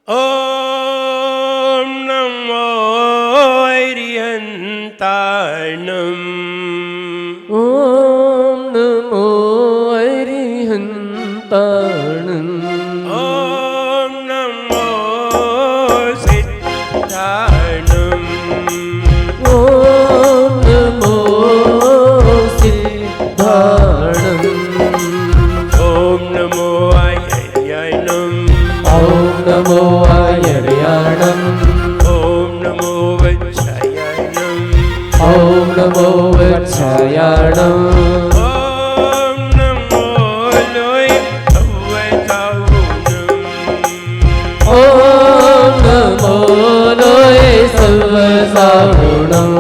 ओम नमो अरिहंताणम। ओम नमो अरिहंताणम। ओम नमो सिद्धाणम। ओम नमो सिद्धाणम। ओम नमो आयर्याणम। ओम नमो आयर्याणम। ओम नमो वत्सायाणम। ओम नमो वत्सायाणम। ओम नमो लोय अवतारणम। ओम नमो लोय सवसावणम।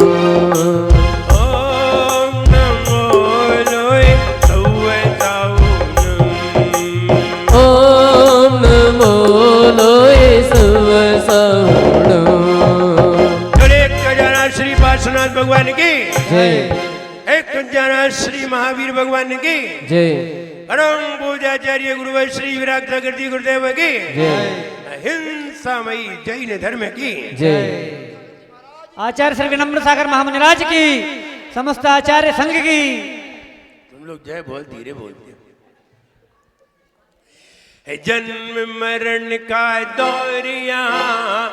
ओम नमो लोय अवतारणम। ओम नमो लोय सवसावणम। एक खजाना श्री पार्श्वनाथ भगवान की जय। एक खजाना श्री महावीर भगवान की जय। परम पूजाचार्य गुरु श्री विराट प्रकृति गुरुदेव की जय। अहिंसामयी जैन धर्म की जय। आचार्य श्री विनम्र सागर महामुनिराज की, समस्त आचार्य संघ की। तुम लोग जय बोल धीरे बोलते हो। जन्म मरण का दौर यहाँ,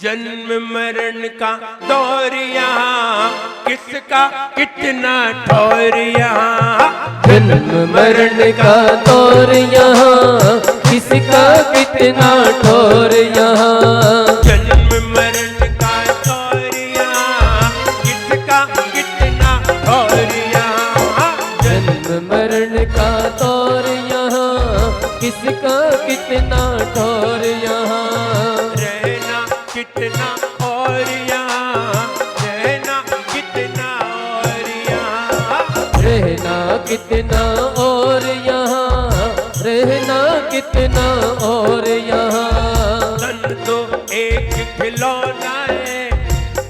जन्म मरण का दौर यहाँ, किसका कितना ठौर यहाँ। जन्म मरण का दौर यहाँ, किसका कितना ठोर यहाँ। जन्म मरण का दौर यहाँ, किसका कितना ठौर यहाँ। जन्म मरण का दौर यहाँ, किसका कितना ठोर यहाँ। रहना कितना और यहाँ, रहना कितना और यहाँ। रहना कितना और यहाँ, रहना कितना और यहाँ। तन तो एक खिलौना है,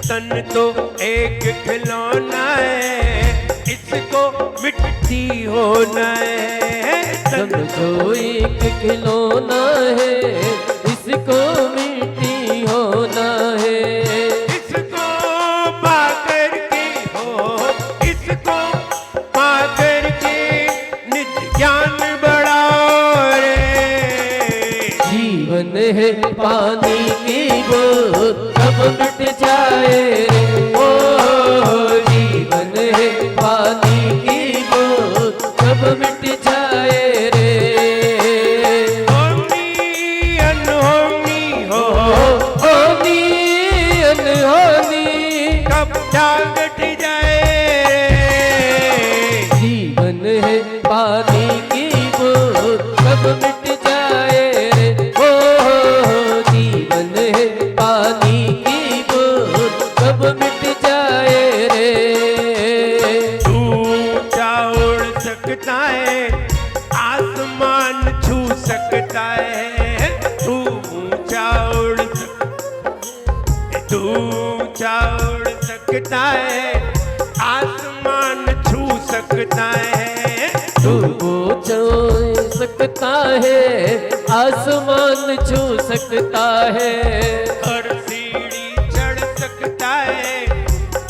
तन तो एक खिलौना है, इसको मिट्टी होना है। तन तो एक खिलौना है, इसको मिट्टी होना है। इसको पाकर के हो, इसको पाकर के निज ज्ञान बढ़ाओ रे। जीवन है पानी की बूंद, कब मिट जाए रे। ओ जीवन है पानी की बूंद, कब मिट जाए रे। होमी अनहोमी हो, होनी अनहोनी, कब जागट जाए रे। जीवन है पानी की बूंद, कब मिट जाए रे। ओ जीवन है पानी की बूंद, कब मिट जाए रे। तू ऊंचा उड़ सकता है, आसमान छू सकता है। तू ऊंचा उड़ तू ऊंचा उड़ सकता है, आसमान छू सकता है। तू छू सकता है, आसमान छू सकता है। हर सीढ़ी चढ़ सकता है,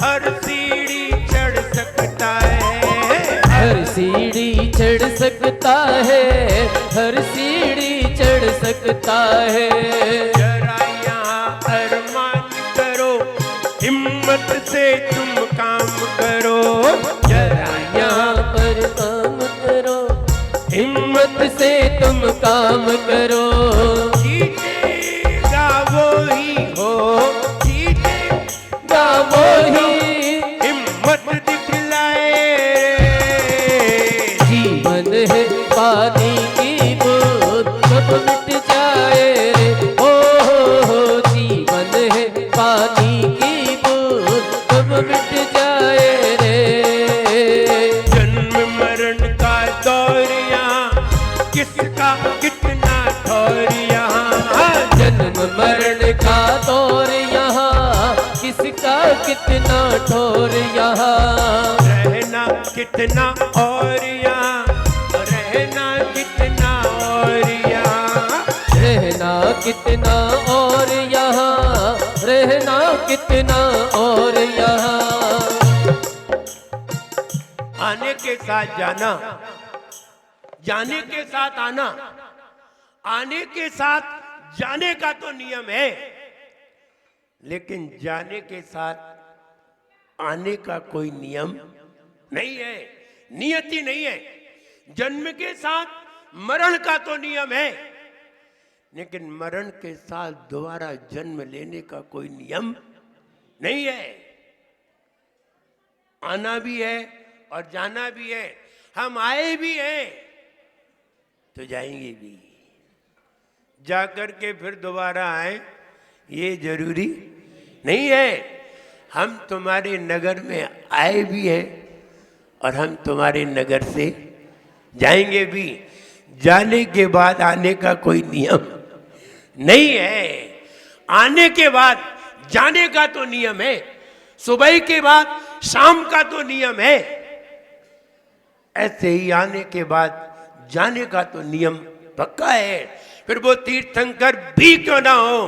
हर सीढ़ी चढ़ सकता है। हर सीढ़ी चढ़ सकता है, हर सीढ़ी चढ़ सकता है। जरा यहाँ अरमान करो, हिम्मत से तुम काम करो। जरा यहाँ पर काम करो, हिम्मत से तुम काम करो। जीतेगा वो ही हो, जीतेगा वो ही हिम्मत दिखलाए रे। जीवन है पानी की बूंद, कब मिट जाए रे। ओ जीवन है पानी की बूंद, कब मिट जाए रे। जन्म मरण का दौर यहाँ, किसका कितना ठौर यहाँ। जन्म मरण का दौर यहाँ, किसका कितना ठोर यहाँ। रहना कितना और यहाँ, रहना कितना और यहाँ। रहना कितना और यहाँ, रहना कितना और यहाँ। आने के साथ जाना, जाने के साथ आना, आने के साथ जाने का तो नियम है, लेकिन जाने के साथ आने का कोई नियम नहीं है, नियति नहीं है। जन्म के साथ मरण का तो नियम है, लेकिन मरण के साथ दोबारा जन्म लेने का कोई नियम नहीं है। आना भी है और जाना भी है। हम आए भी हैं तो जाएंगे भी, जाकर के फिर दोबारा आए ये जरूरी नहीं है। हम तुम्हारे नगर में आए भी हैं और हम तुम्हारे नगर से जाएंगे भी। जाने के बाद आने का कोई नियम नहीं है, आने के बाद जाने का तो नियम है। सुबह के बाद शाम का तो नियम है, ऐसे ही आने के बाद जाने का तो नियम पक्का है। फिर वो तीर्थंकर भी क्यों ना हो,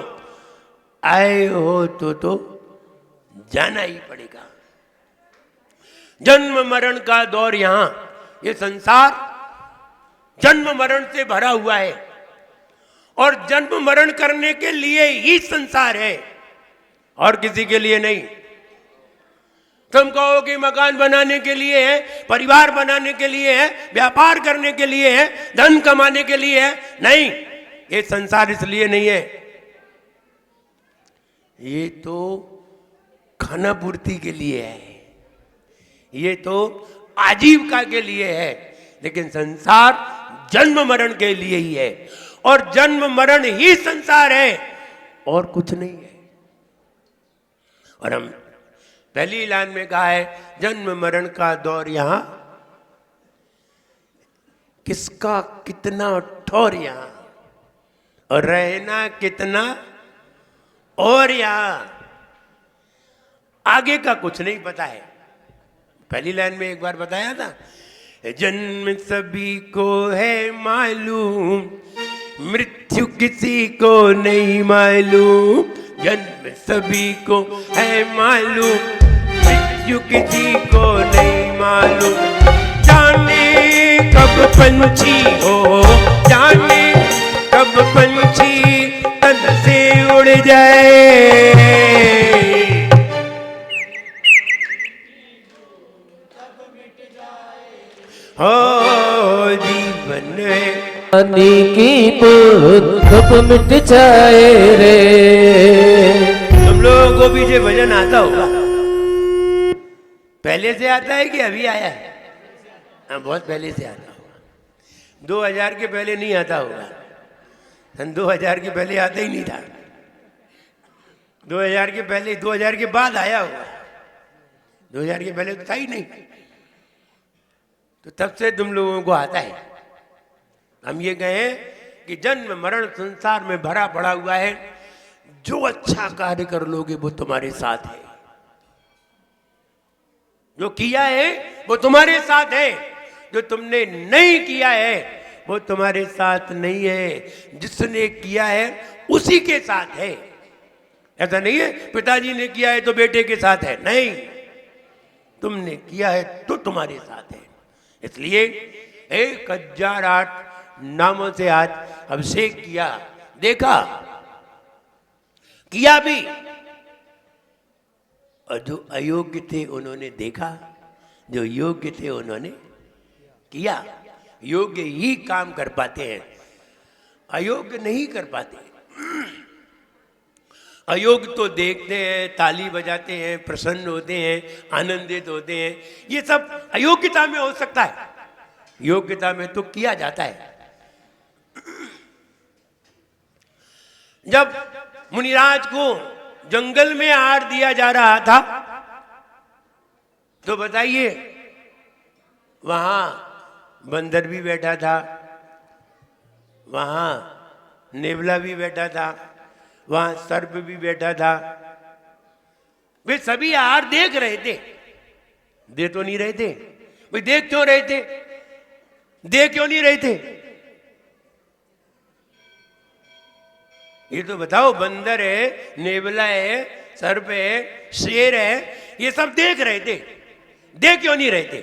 आए हो तो जाना ही पड़ेगा। जन्म मरण का दौर यहां, ये संसार जन्म मरण से भरा हुआ है और जन्म मरण करने के लिए ही संसार है और किसी के लिए नहीं। तुम कहो कि मकान बनाने के लिए है, परिवार बनाने के लिए है, व्यापार करने के लिए है, धन कमाने के लिए है, नहीं, ये संसार इसलिए नहीं है। ये तो खाना पूर्ति के लिए है, ये तो आजीविका के लिए है, लेकिन संसार जन्म मरण के लिए ही है और जन्म मरण ही संसार है और कुछ नहीं है। और हम पहली लाइन में कहा है जन्म मरण का दौर यहां, किसका कितना ठौर यहां और रहना कितना और यहां, आगे का कुछ नहीं पता है। पहली लाइन में एक बार बताया था, जन्म सभी को है मालूम, मृत्यु किसी को नहीं मालूम। जन्म सभी को है मालूम, मृत्यु किसी को नहीं मालूम। जाने कब पंछी हो, जाने कब पंछी तन से उड़ जाए। हो जीवन पानी की बूंद कब मिट जाए रे। तुम लोगों को भी ये भजन आता होगा, पहले से आता है कि अभी आया है? हाँ, बहुत पहले से आता होगा। 2000 के पहले नहीं आता होगा, सन 2000 के पहले आता ही नहीं था। 2000 के पहले, 2000 के बाद आया होगा, 2000 के पहले तो था ही नहीं। तो तब से तुम लोगों को आता है। हम ये कहें कि जन्म मरण संसार में भरा पड़ा हुआ है, जो अच्छा कार्य कर लोगे वो तुम्हारे साथ है, जो किया है वो तुम्हारे साथ है, जो तुमने नहीं किया है वो तुम्हारे साथ नहीं है, जिसने किया है उसी के साथ है। ऐसा नहीं है पिताजी ने किया है तो बेटे के साथ है, नहीं, तुमने किया है तो तुम्हारे साथ है। इसलिए 1008 नामों से आज अभिषेक किया, देखा, किया भी, और जो अयोग्य थे उन्होंने देखा, जो योग्य थे उन्होंने किया। योग्य ही काम कर पाते हैं, अयोग्य नहीं कर पाते। अयोग्य तो देखते हैं, ताली बजाते हैं, प्रसन्न होते हैं, आनंदित होते हैं, ये सब अयोग्यता में हो सकता है, योग्यता में तो किया जाता है। जब मुनिराज को जंगल में आहार दिया जा रहा था तो बताइए, वहां बंदर भी बैठा था, वहां नेवला भी बैठा था, वहां सर्प भी बैठा था। वे सभी आहार देख रहे थे, दे तो नहीं रहे थे। वे देख क्यों रहे थे, दे क्यों नहीं रहे थे? ये तो बताओ, बंदर है, नेवला है, सर्प है, शेर है, ये सब देख रहे थे, देख क्यों नहीं रहे थे?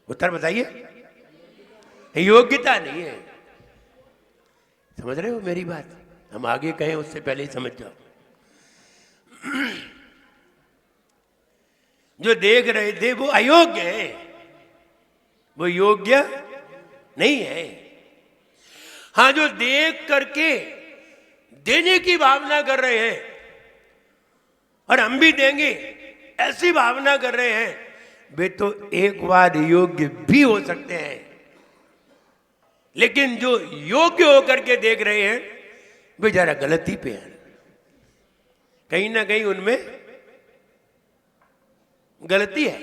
उत्तर बताइए। योग्यता नहीं है। समझ रहे हो मेरी बात? हम आगे कहें उससे पहले ही समझ जाओ। जो देख रहे थे वो अयोग्य है, वो योग्य नहीं है। हाँ, जो देख करके देने की भावना कर रहे हैं और हम भी देंगे ऐसी भावना कर रहे हैं, वे तो एक बार योग्य भी हो सकते हैं। लेकिन जो योग्य होकर के देख रहे हैं वे जरा गलती पे हैं। कहीं ना कहीं उनमें गलती है,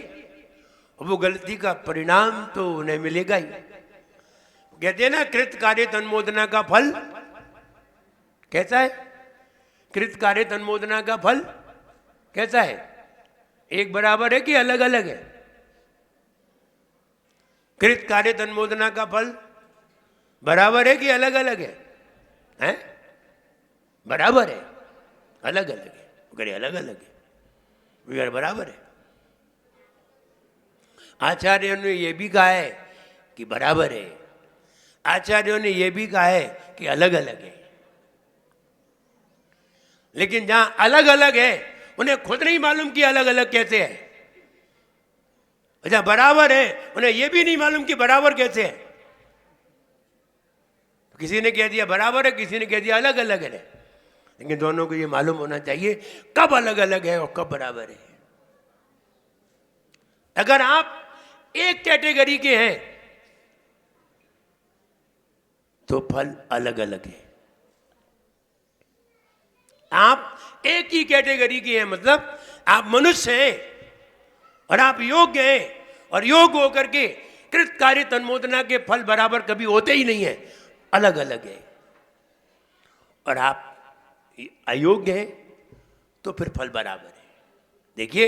वो गलती का परिणाम तो उन्हें मिलेगा ही। कहते हैं ना, कृत कार्य तन्मोदना का फल कैसा है? कृत कार्य तन्मोदना का फल कैसा है? एक बराबर है कि अलग अलग है? कृत कार्य तन्मोदना का फल बराबर है कि अलग अलग है? हैं? बराबर है, अलग अलग है? अगर अलग अलग है, अगर बराबर है। आचार्यों ने यह भी कहा है कि बराबर है, आचार्यों ने यह भी कहा है कि अलग अलग है। लेकिन जहां अलग अलग है उन्हें खुद नहीं मालूम कि अलग अलग कैसे है। जहां बराबर है उन्हें यह भी नहीं मालूम कि बराबर कैसे है। किसी ने कह दिया बराबर है, किसी ने कह दिया अलग अलग है, लेकिन दोनों को ये मालूम होना चाहिए कब अलग अलग है और कब बराबर है। अगर आप एक कैटेगरी के हैं तो फल अलग अलग है। आप एक ही कैटेगरी के हैं, मतलब आप मनुष्य हैं और आप योग्य हैं, और योग्य होकर के कृत कार्य तन्मोदना के फल बराबर कभी होते ही नहीं है, अलग अलग है। और आप अयोग्य हैं तो फिर फल बराबर है। देखिए,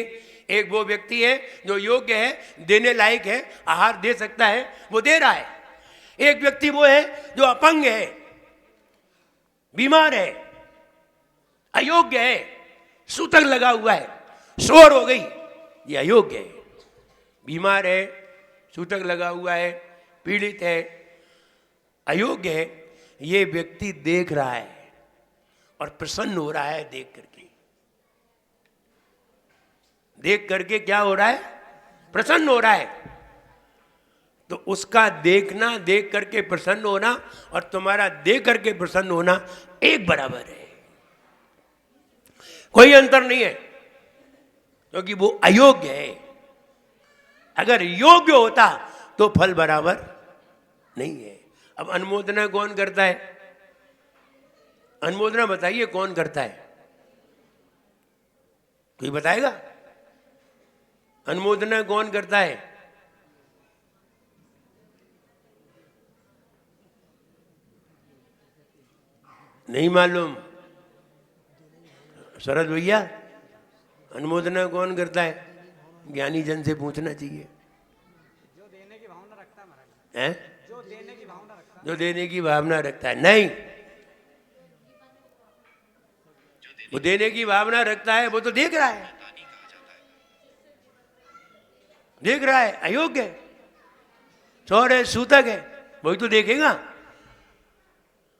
एक वो व्यक्ति है जो योग्य है, देने लायक है, आहार दे सकता है, वो दे रहा है। एक व्यक्ति वो है जो अपंग है, बीमार है, अयोग्य है, सूतक लगा हुआ है, शोर हो गई, ये अयोग्य है। बीमार है, सूतक लगा हुआ है, पीड़ित है, अयोग्य है। ये व्यक्ति देख रहा है और प्रसन्न हो रहा है देख करके। देख करके क्या हो रहा है? प्रसन्न हो रहा है। तो उसका देखना, देख करके प्रसन्न होना और तुम्हारा देख करके प्रसन्न होना एक बराबर है, कोई अंतर नहीं है, क्योंकि वो अयोग्य है। अगर योग्य होता तो फल बराबर नहीं है। अब अनुमोदना कौन करता है? अनुमोदना बताइए कौन करता है? कोई बताएगा? अनुमोदना कौन करता है? नहीं मालूम? शरद भैया, अनुमोदना कौन करता है? ज्ञानी जन से पूछना चाहिए। जो देने की भावना रखता है महाराज। हैं? जो देने की भावना रखता है। जो देने की भावना रखता है। नहीं, वो देने की भावना रखता है, वो तो देख रहा है, देख रहा है, अयोग्य है, चोर है, सूतक है, वही तो देखेगा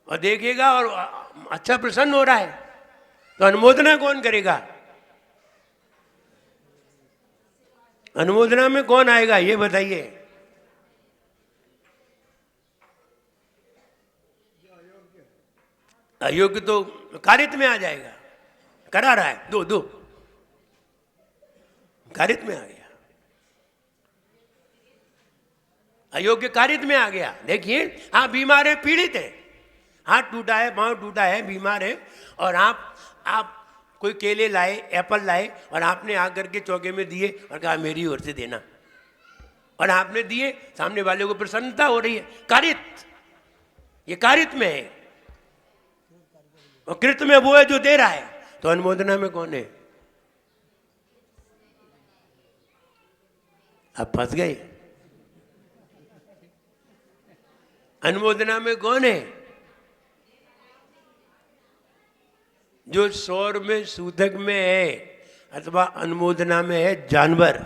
और देखेगा और अच्छा प्रसन्न हो रहा है। तो अनुमोदना कौन करेगा? अनुमोदना में कौन आएगा ये बताइए? अयोग्य तो कारित में आ जाएगा। करा रहा है, दो दो, कारित में आ गया। अयोग्य कारित में आ गया। देखिए, हाँ, बीमार है, पीड़ित है, हाथ टूटा है, पांव टूटा है, बीमार है, और आप कोई केले लाए, एप्पल लाए और आपने आकर के चौके में दिए और कहा मेरी ओर से देना, और आपने दिए, सामने वाले को प्रसन्नता हो रही है, कारित, ये कारित में है। और कृत में वो है जो दे रहा है। तो अनुमोदना में कौन है? अब फंस गए। अनुमोदना में कौन है? जो सौर में सूतक में है अथवा अनुमोदना में है जानवर,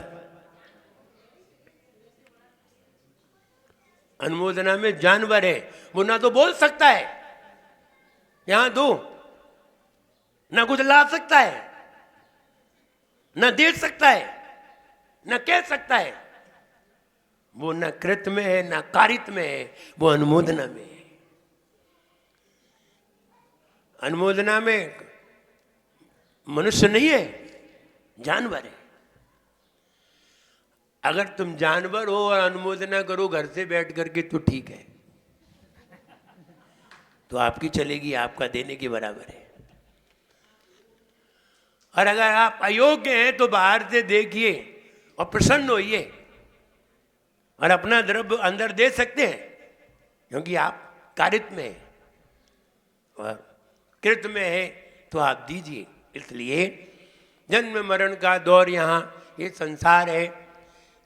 अनुमोदना में जानवर है, वो ना तो बोल सकता है यहां दो, ना कुछ ला सकता है, ना दे सकता है, ना कह सकता है। वो न कृत में है ना कारित में है, वो अनुमोदना में है। अनुमोदना में मनुष्य नहीं है, जानवर है। अगर तुम जानवर हो और अनुमोदना करो घर से बैठ करके तो ठीक है, तो आपकी चलेगी, आपका देने के बराबर है। और अगर आप अयोग्य हैं तो बाहर से देखिए और प्रसन्न होइए और अपना द्रव्य अंदर दे सकते हैं, क्योंकि आप कारित में हैं और कृत में है तो आप दीजिए। इसलिए जन्म मरण का दौर यहाँ ये संसार है,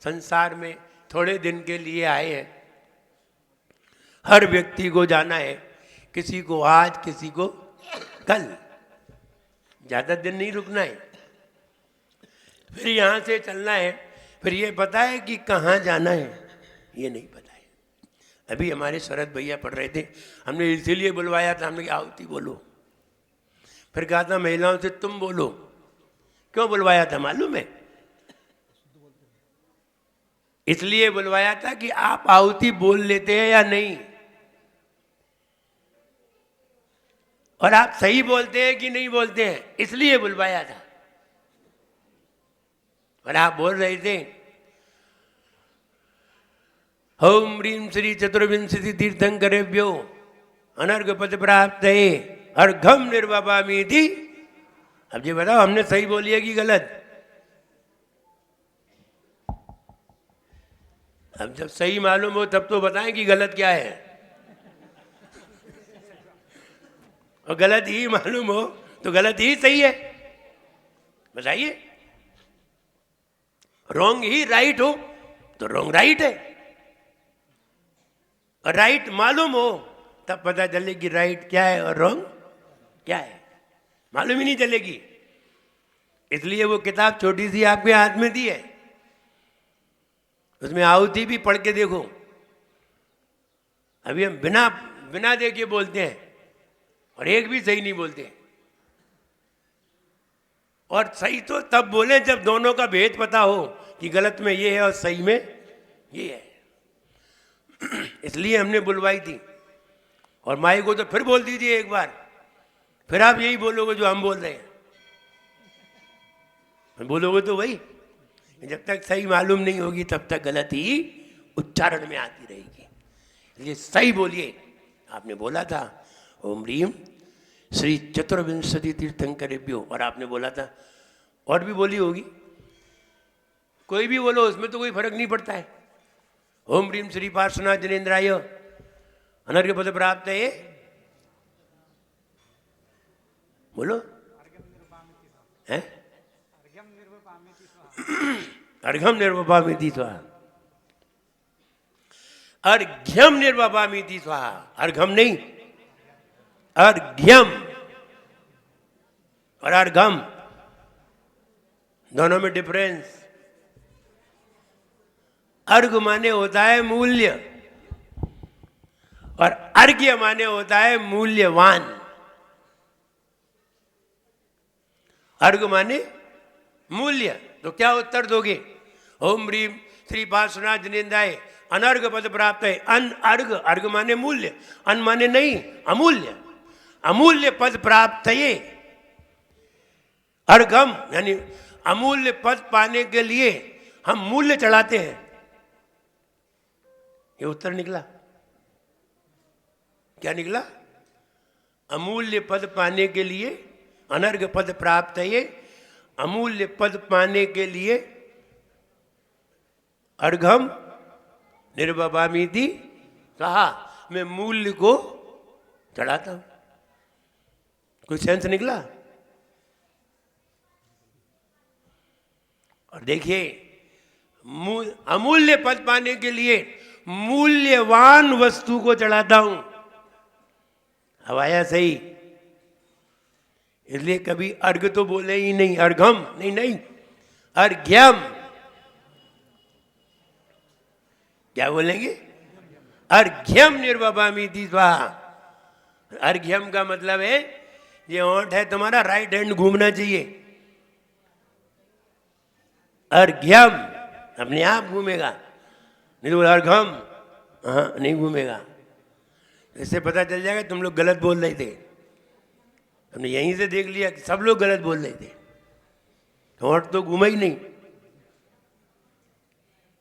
संसार में थोड़े दिन के लिए आए हैं। हर व्यक्ति को जाना है, किसी को आज, किसी को कल, ज़्यादा दिन नहीं रुकना है। फिर यहाँ से चलना है, फिर ये पता है कि कहाँ जाना है ये नहीं पता है। अभी हमारे शरद भैया पढ़ रहे थे, हमने इसीलिए बुलवाया था, हमने कहा आहुति बोलो, फिर कहा था महिलाओं से तुम बोलो। क्यों बुलवाया था मालूम है? इसलिए बुलवाया था कि आप आहुति बोल लेते हैं या नहीं, और आप सही बोलते हैं कि नहीं बोलते हैं, इसलिए बुलवाया था। और आप बोल रहे थे ओम ह्रीं श्री चतुर्विंशति तीर्थंकरेभ्यो अनर्घ पद प्राप्त अर्घम निर्वपामि थी। अब ये बताओ हमने सही बोली है कि गलत? अब जब सही मालूम हो तब तो बताएं कि गलत क्या है, और गलत ही मालूम हो तो गलत ही सही है, बताइए। रॉन्ग ही राइट हो तो रॉन्ग राइट है, और राइट मालूम हो तब पता चले कि राइट क्या है और रॉन्ग क्या है, मालूम ही नहीं चलेगी। इसलिए वो किताब छोटी सी आपके हाथ में दी है, उसमें आहुति भी पढ़ के देखो। अभी हम बिना बिना देखे बोलते हैं और एक भी सही नहीं बोलते, और सही तो तब बोले जब दोनों का भेद पता हो कि गलत में ये है और सही में ये है। इसलिए हमने बुलवाई थी। और माई को तो फिर बोल दीजिए एक बार, फिर आप यही बोलोगे जो हम बोल रहे हैं, बोलोगे तो वही। जब तक सही मालूम नहीं होगी तब तक गलत ही उच्चारण में आती रहेगी। इसलिए सही बोलिए। आपने बोला था ओम ह्रीं श्री चतुर्विंशति तीर्थंकरेभ्यो, और आपने बोला था, और भी बोली होगी, कोई भी बोलो उसमें तो कोई फर्क नहीं पड़ता है। ओम ह्रीं श्री पार्श्वनाथ जनेन्द्राय अनर्घ पद प्राप्त है, बोलो है अर्घम निर्वपामिति स्वाहा, अर्घ्यम निर्वपामिति स्वाहा, अर्घम नहीं अर्घ्यम, और अर्घम दोनों में डिफरेंस। अर्घ माने होता है मूल्य, और अर्घ्य माने होता है मूल्यवान। अर्घ माने मूल्य, तो क्या उत्तर दोगे? ओम ह्रीं श्री पार्श्वनाथ जनेन्द्राय अनर्घ पद प्राप्त है। अन अर्घ, अर्घ माने मूल्य, अन माने नहीं अमूल्य, अमूल्य पद प्राप्त है। अर्घम यानी अमूल्य पद पाने के लिए हम मूल्य चढ़ाते हैं, ये उत्तर निकला। क्या निकला? अमूल्य पद पाने के लिए अनर्घ पद प्राप्त है, अमूल्य पद पाने के लिए अर्घम निर्वपामिति स्वाहा, मैं मूल्य को चढ़ाता हूं। कोई सेंस निकला? और देखिए अमूल्य पद पाने के लिए मूल्यवान वस्तु को चढ़ाता हूं। अब आया सही? इसलिए कभी अर्घ तो बोले ही नहीं, अर्घम नहीं, नहीं, अर्घ्यम। क्या बोलेंगे? अर्घ्यम निर्वपामि स्वाहा। अर्घ्यम का मतलब है ये होंठ है तुम्हारा, राइट हैंड घूमना चाहिए। अर्घ्यम अपने आप घूमेगा, नहीं तो अर्घम हाँ नहीं घूमेगा। इससे पता चल जाएगा तुम लोग गलत बोल रहे थे। हमने यहीं से देख लिया कि सब लोग गलत बोल रहे थे, होंठ तो घूमा ही नहीं।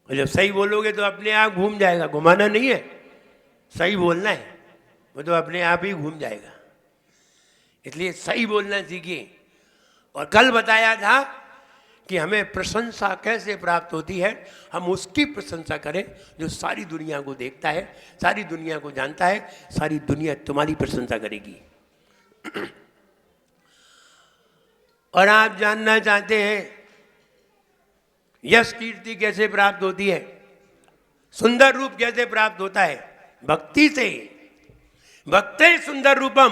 और जब सही बोलोगे तो अपने आप घूम जाएगा, घुमाना नहीं है, सही बोलना है, वो तो अपने आप ही घूम जाएगा। इसलिए सही बोलना सीखिए। और कल बताया था कि हमें प्रशंसा कैसे प्राप्त होती है। हम उसकी प्रशंसा करें जो सारी दुनिया को देखता है, सारी दुनिया को जानता है। सारी दुनिया तुम्हारी प्रशंसा करेगी। और आप जानना चाहते हैं यश कीर्ति कैसे प्राप्त होती है, सुंदर रूप कैसे प्राप्त होता है? भक्ति से। भक्ति सुंदर रूपम,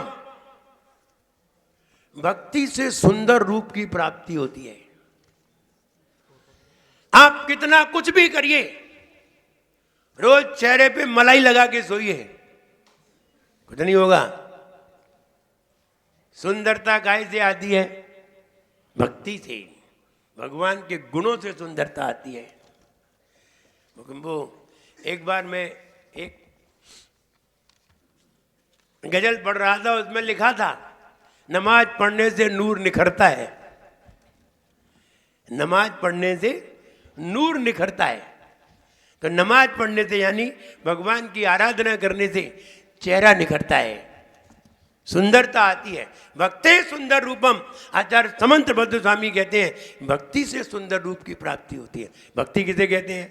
भक्ति से सुंदर रूप की प्राप्ति होती है। आप कितना कुछ भी करिए, रोज चेहरे पे मलाई लगा के सोइए, कुछ नहीं होगा। सुंदरता काहे से आती है? भक्ति से। भगवान के गुणों से सुंदरता आती है। वो एक बार मैं एक गजल पढ़ रहा था, उसमें लिखा था नमाज पढ़ने से नूर निखरता है। नमाज पढ़ने से नूर निखरता है। तो नमाज पढ़ने से यानी भगवान की आराधना करने से चेहरा निखरता है, सुंदरता आती है। भक्ति सुंदर रूपम, आचार्य समंत भद्र स्वामी कहते हैं भक्ति से सुंदर रूप की प्राप्ति होती है। भक्ति किसे कहते हैं?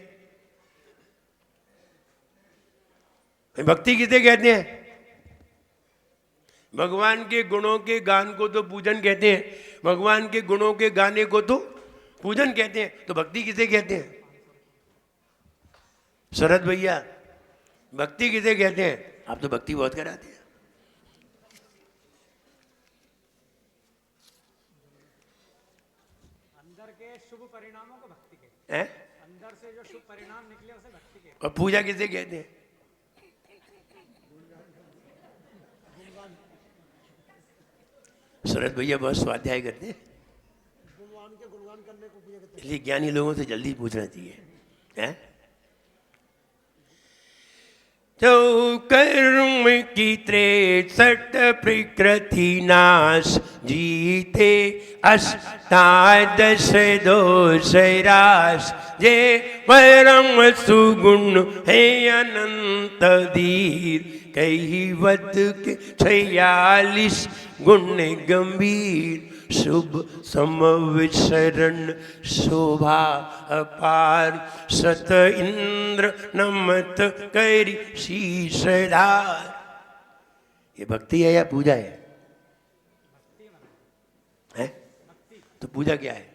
भक्ति किसे कहते हैं? भगवान के गुणों के गान को तो पूजन कहते हैं, भगवान के गुणों के गाने को तो पूजन कहते हैं। तो भक्ति किसे कहते हैं? शरद भैया भक्ति किसे कहते हैं? आप तो भक्ति बहुत कराते हैं। अंदर के शुभ परिणामों को भक्ति कहते हैं। अंदर से जो शुभ परिणाम निकले उसे भक्ति कहते हैं। और पूजा किसे कहते हैं? शरद भैया बहुत स्वाध्याय करते हैं, इसलिए ज्ञानी लोगों से जल्दी पूछना चाहिए। हैं? तो कर्म की 63 प्रकृति नाश, जीते 18 दोष राश, जे परम सुगुण है अनंत धीर, कहिवत के 46 गुण गंभीर, शुभ समविचरण शोभा अपार, सत इंद्र नमत करी शीशधार। ये भक्ति है या पूजा है? है? तो पूजा क्या है?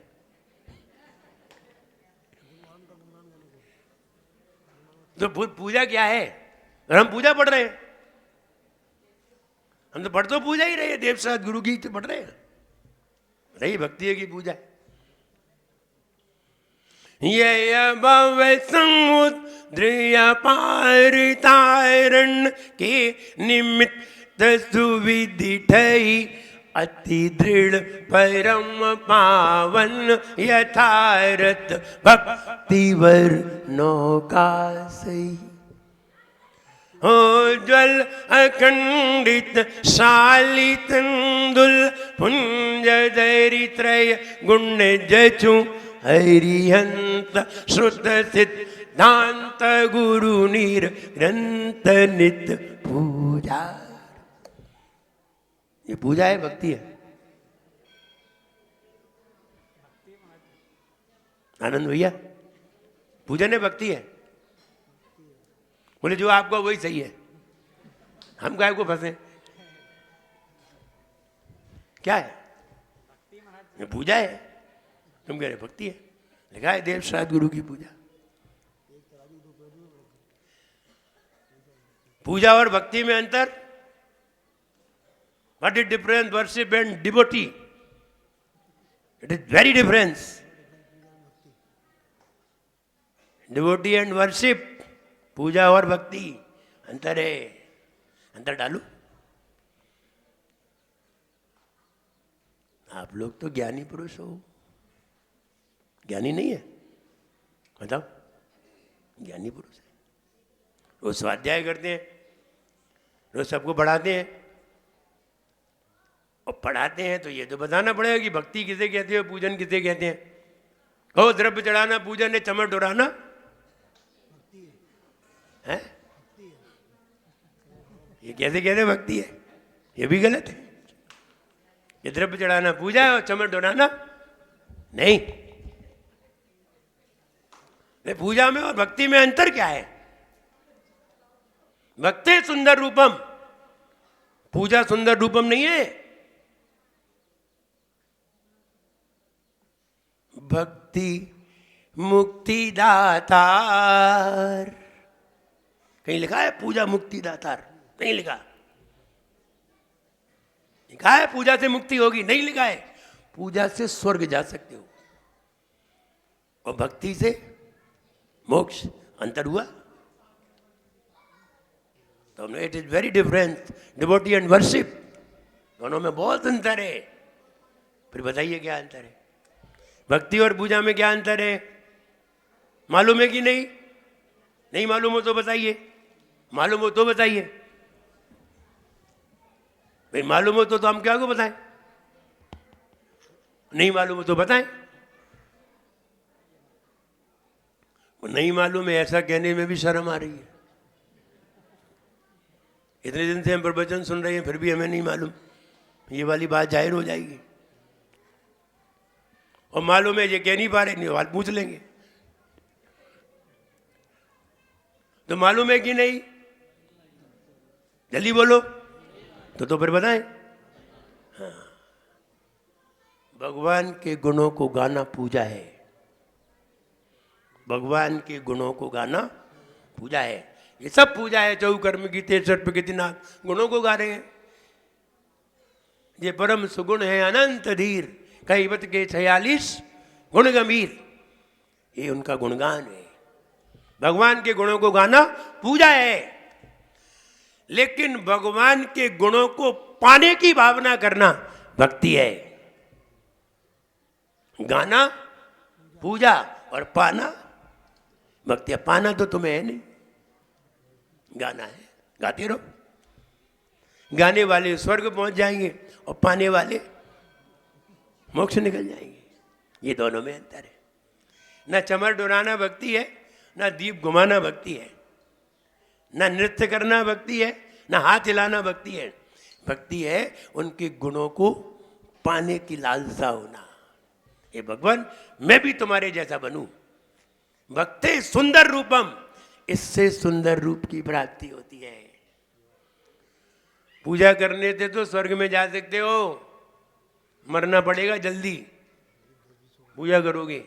तो पूजा क्या है? और हम पूजा पढ़ रहे हैं, हम तो पढ़ तो पूजा ही रहे हैं, देव साथ गुरु गीत पढ़ रहे हैं, रही भक्ति है की पूजा है। ये भव समुद्र पार तारण के निमित्त सुविधि ठई, अति दृढ़ परम पावन यथारथ भक्तिवर नौका सही। हो ज्वल अखंडित शाली तंदुल पुंज दैरित्रय गुण जचु हरिहंत श्रुत सिद्धांत गुरु नीर ग्रंथ नित पूजा। ये पूजा है, भक्ति है। आनंद भैया पूजन है, भक्ति है? बोले जो आपको वही सही है, हम गाय को फंसे। क्या है? ये पूजा है। तुम कह रहे भक्ति है, लिखा है देव श्राद्ध गुरु की पूजा। पूजा और भक्ति में अंतर? What is difference worship and devotee? It is very difference. Devotee and worship, पूजा और भक्ति अंतर है. अंतर डालू. आप लोग तो ज्ञानी पुरुष हो. ज्ञानी नहीं है? बताओ. ज्ञानी पुरुष है. रोज स्वाध्याय करते हैं, रोज सबको पढ़ाते हैं, और पढ़ाते हैं तो ये तो बताना पड़ेगा कि भक्ति किसे कहते हो, पूजन किसे कहते हैं. कहो द्रव्य चढ़ाना पूजन है, चमड़ डोराना है, ये कैसे कहते भक्ति है? ये भी गलत है. ये द्रव्य चढ़ाना पूजा है और चमड़ डोराना नहीं. पूजा में और भक्ति में अंतर क्या है? भक्ति सुंदर रूपम, पूजा सुंदर रूपम नहीं है. भक्ति मुक्ति दातार. कहीं लिखा है पूजा मुक्ति दातार? नहीं लिखा. लिखा है पूजा से मुक्ति होगी? नहीं लिखा है. पूजा से स्वर्ग जा सकते हो और भक्ति से मोक्ष. अंतर हुआ? तो हमने it is very difference. Devotee and worship, दोनों में बहुत अंतर है. फिर बताइए क्या अंतर है? भक्ति और पूजा में क्या अंतर है? मालूम है कि नहीं? नहीं मालूम हो तो बताइए. मालूम हो तो बताइए. भाई मालूम हो तो हम क्या को बताएं? नहीं मालूम हो तो बताएं. नहीं मालूम है ऐसा कहने में भी शर्म आ रही है. इतने दिन से हम प्रवचन सुन रहे हैं फिर भी हमें नहीं मालूम. ये वाली बात जाहिर हो जाएगी. और मालूम है ये कह नहीं पा रहे, नहीं बात पूछ लेंगे. तो मालूम है कि नहीं? जल्दी बोलो. तो फिर बताएं. हाँ. भगवान के गुणों को गाना पूजा है. भगवान के गुणों को गाना पूजा है. ये सब पूजा है. 24 कर्म की 63 कितना गुणों को गा रहे हैं. ये परम सुगुण है अनंत धीर, कैवत के 46 गुण गंभीर. ये उनका गुणगान है. भगवान के गुणों को गाना पूजा है. लेकिन भगवान के गुणों को पाने की भावना करना भक्ति है. गाना पूजा और पाना भक्ति. पाना तो तुम्हें है नहीं, गाना है. गाते रहो. गाने वाले स्वर्ग पहुंच जाएंगे और पाने वाले मोक्ष निकल जाएंगे. ये दोनों में अंतर है. ना चमर डोराना भक्ति है, ना दीप घुमाना भक्ति है, ना नृत्य करना भक्ति है, ना हाथ हिलाना भक्ति है. भक्ति है उनके गुणों को पाने की लालसा होना. ये भगवान मैं भी तुम्हारे जैसा बनूं. भक्ति सुंदर रूपम, इससे सुंदर रूप की प्राप्ति होती है. पूजा करने से तो स्वर्ग में जा सकते हो, मरना पड़ेगा जल्दी. पूजा करोगे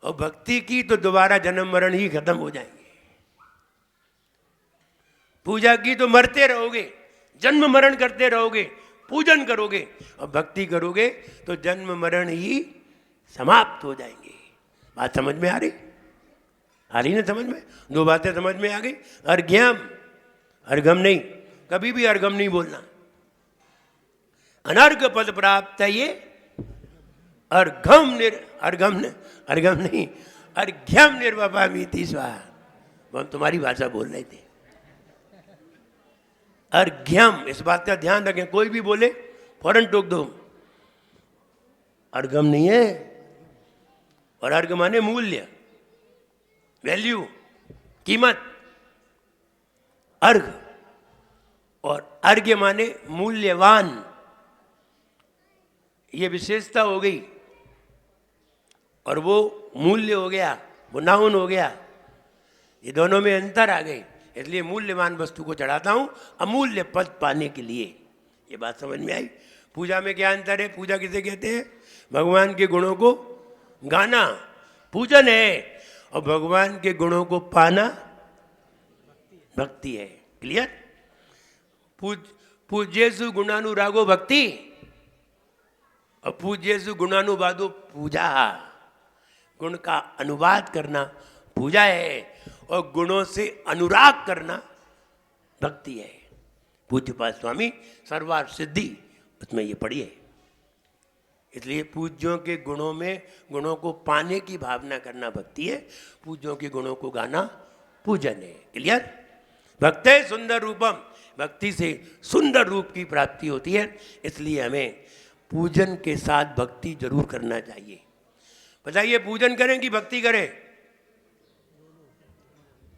और भक्ति की तो दोबारा जन्म मरण ही खत्म हो जाएंगे. पूजा की तो मरते रहोगे, जन्म मरण करते रहोगे. पूजन करोगे और भक्ति करोगे तो जन्म मरण ही समाप्त हो जाएंगे. बात समझ में आ रही? आ रही ना समझ में? दो बातें समझ में आ गई. अर्घ्यम, अर्घम नहीं, कभी भी अर्घम नहीं बोलना. अनर्घ पद प्राप्त है ये. अर्घम अर्घम नहीं, अर्घ्यम निर्वपामीति स्वाहा. हम तुम्हारी भाषा बोल रहे थे. अर्घ्यम, इस बात का ध्यान रखें. कोई भी बोले फौरन टोक दो. अर्घम नहीं है. और अर्घ माने मूल्य, वैल्यू, कीमत. अर्घ और अर्घ्य माने मूल्यवान. ये विशेषता हो गई और वो मूल्य हो गया, वो नाउन हो गया. ये दोनों में अंतर आ गए. इसलिए मूल्यवान वस्तु को चढ़ाता हूं अमूल्य पद पाने के लिए. ये बात समझ में आई? पूजा में क्या अंतर है? पूजा किसे कहते हैं? भगवान के गुणों को गाना पूजन है, और भगवान के गुणों को पाना भक्ति है. क्लियर? पूज्येषु गुणानुरागो भक्ति और पूज्येषु गुणानुवादो पूजा। गुण का अनुवाद करना पूजा है और गुणों से अनुराग करना भक्ति है। पूज्यपाद स्वामी सर्वार्थ सिद्धि उसमें ये पढ़िए। इसलिए पूज्यों के गुणों में गुणों को पाने की भावना करना भक्ति है, पूज्यों के गुणों को गाना पूजन है। क्लियर? भक्ते सुंदर रूपम, भक्ति से सुंदर रूप की प्राप्ति होती है। इसलिए हमें पूजन के साथ भक्ति जरूर करना चाहिए। बताइए, पूजन करें कि भक्ति करें?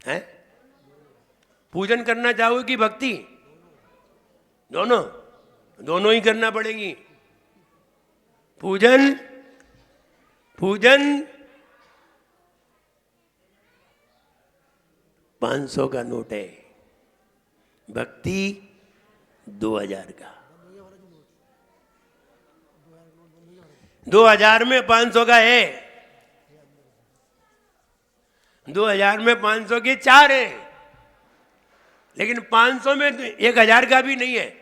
हैं? पूजन करना चाहोगे कि भक्ति? दोनों, दोनों ही करना पड़ेगी। पूजन 500 का नोट है, भक्ति 2000 का। 2000 में 500 का है, 2000 में 500 के 4 है, लेकिन 500 में 1000 का भी नहीं है।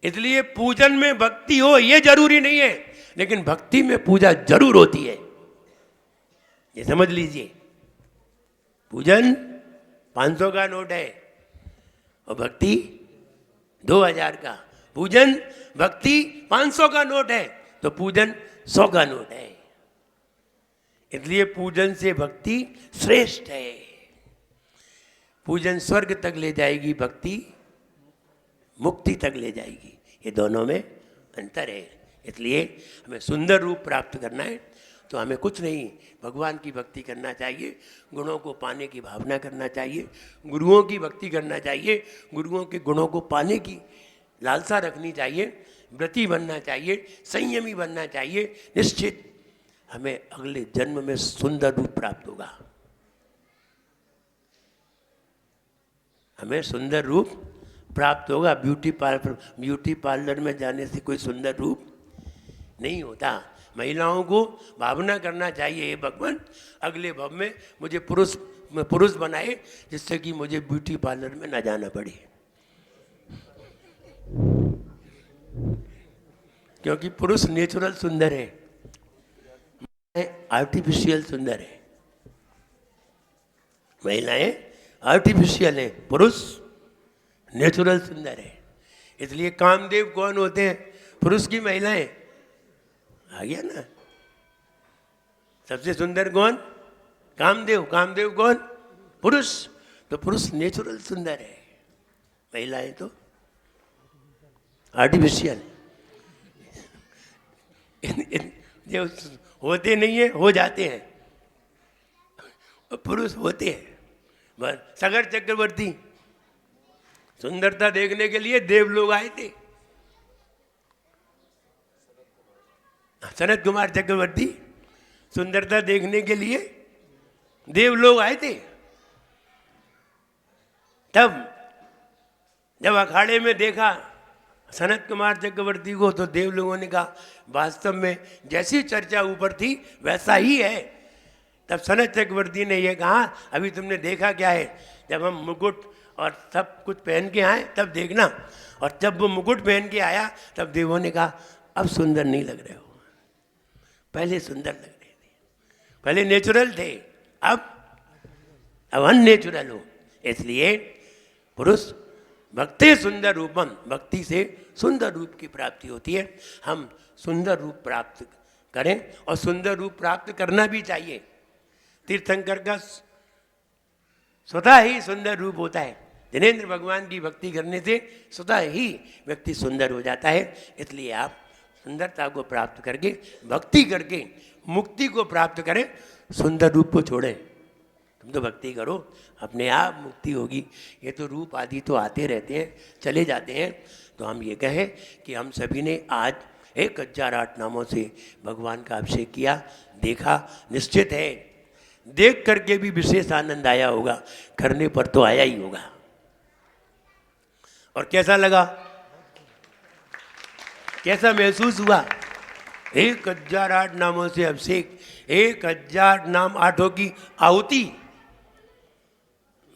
इसलिए पूजन में भक्ति हो ये जरूरी नहीं है, लेकिन भक्ति में पूजा जरूर होती है, ये समझ लीजिए। पूजन 500 का नोट है और भक्ति 2000 का। पूजन भक्ति 500 का नोट है तो पूजन 100 का नोट है। इसलिए पूजन से भक्ति श्रेष्ठ है। पूजन स्वर्ग तक ले जाएगी, भक्ति मुक्ति तक ले जाएगी। ये दोनों में अंतर है। इसलिए हमें सुंदर रूप प्राप्त करना है तो हमें कुछ नहीं, भगवान की भक्ति करना चाहिए, गुणों को पाने की भावना करना चाहिए, गुरुओं की भक्ति करना चाहिए, गुरुओं के गुणों को पाने की लालसा रखनी चाहिए, व्रती बनना चाहिए, संयमी बनना चाहिए। निश्चित हमें अगले जन्म में सुंदर रूप प्राप्त होगा। हमें सुंदर रूप प्राप्त होगा। ब्यूटी पार्लर में जाने से कोई सुंदर रूप नहीं होता। महिलाओं को भावना करना चाहिए, हे भगवान अगले भव में मुझे पुरुष बनाए, जिससे कि मुझे ब्यूटी पार्लर में ना जाना पड़े, क्योंकि पुरुष नेचुरल सुंदर है, आर्टिफिशियल सुंदर है। महिलाएं आर्टिफिशियल है, पुरुष नेचुरल सुंदर है। इसलिए कामदेव कौन होते हैं? पुरुष की महिलाएं। आ गया ना? सबसे सुंदर कौन? कामदेव। कामदेव कौन? पुरुष। तो पुरुष नेचुरल सुंदर है, महिलाएं तो आर्टिफिशियल। जो होते नहीं है हो जाते हैं, पुरुष होते हैं। बस सागर चक्रवर्ती सुंदरता देखने के लिए देव लोग आए थे। सनत कुमार चक्रवर्ती सुंदरता देखने के लिए देव लोग आए थे। तब जब अखाड़े में देखा सनत कुमार चक्रवर्ती को तो देव लोगों ने कहा वास्तव में जैसी चर्चा ऊपर थी वैसा ही है। तब सनत चक्रवर्ती ने यह कहा अभी तुमने देखा क्या है, जब हम मुकुट और सब कुछ पहन के आए तब देखना। और जब वो मुकुट पहन के आया तब देवों ने कहा अब सुंदर नहीं लग रहे हो, पहले सुंदर लग रहे थे, पहले नेचुरल थे, अब अननेचुरल हो। इसलिए पुरुष भक्ति सुंदर रूपम, भक्ति से सुंदर रूप की प्राप्ति होती है। हम सुंदर रूप प्राप्त करें और सुंदर रूप प्राप्त करना भी चाहिए। तीर्थंकर का स्वतः ही सुंदर रूप होता है। जिनेंद्र भगवान की भक्ति करने से स्वतः ही व्यक्ति सुंदर हो जाता है। इसलिए आप सुंदरता को प्राप्त करके, भक्ति करके मुक्ति को प्राप्त करें, सुंदर रूप को छोड़ें। तुम तो भक्ति करो, अपने आप मुक्ति होगी। ये तो रूप आदि तो आते रहते हैं, चले जाते हैं। तो हम ये कहें कि हम सभी ने आज 1008 नामों से भगवान का अभिषेक किया, देखा। निश्चित है देख करके भी विशेष आनंद आया होगा, करने पर तो आया ही होगा। और कैसा लगा, कैसा महसूस हुआ? 1008 नामों से अभिषेक, 1000 नाम, 8 की आहुति,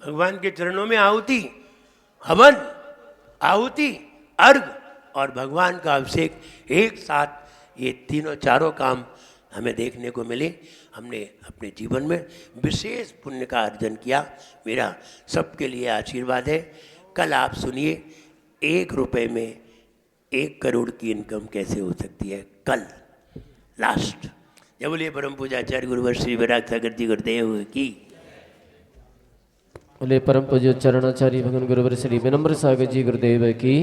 भगवान के चरणों में आहुति, हवन, आहुति, अर्घ और भगवान का अभिषेक एक साथ, ये तीनों चारों काम हमें देखने को मिले। हमने अपने जीवन में विशेष पुण्य का अर्जन किया। मेरा सबके लिए आशीर्वाद है। कल आप सुनिए 1 रुपए में 1 करोड़ की इनकम कैसे हो सकती है। कल लास्ट। जब बोलिए परम पूज्याचार्य गुरुवर श्री वैराग सागर जी गुरुदेव की। बोले परम पूज्य चरणाचार्य भगवान गुरुवर श्री विनम्र सागर जी गुरुदेव की।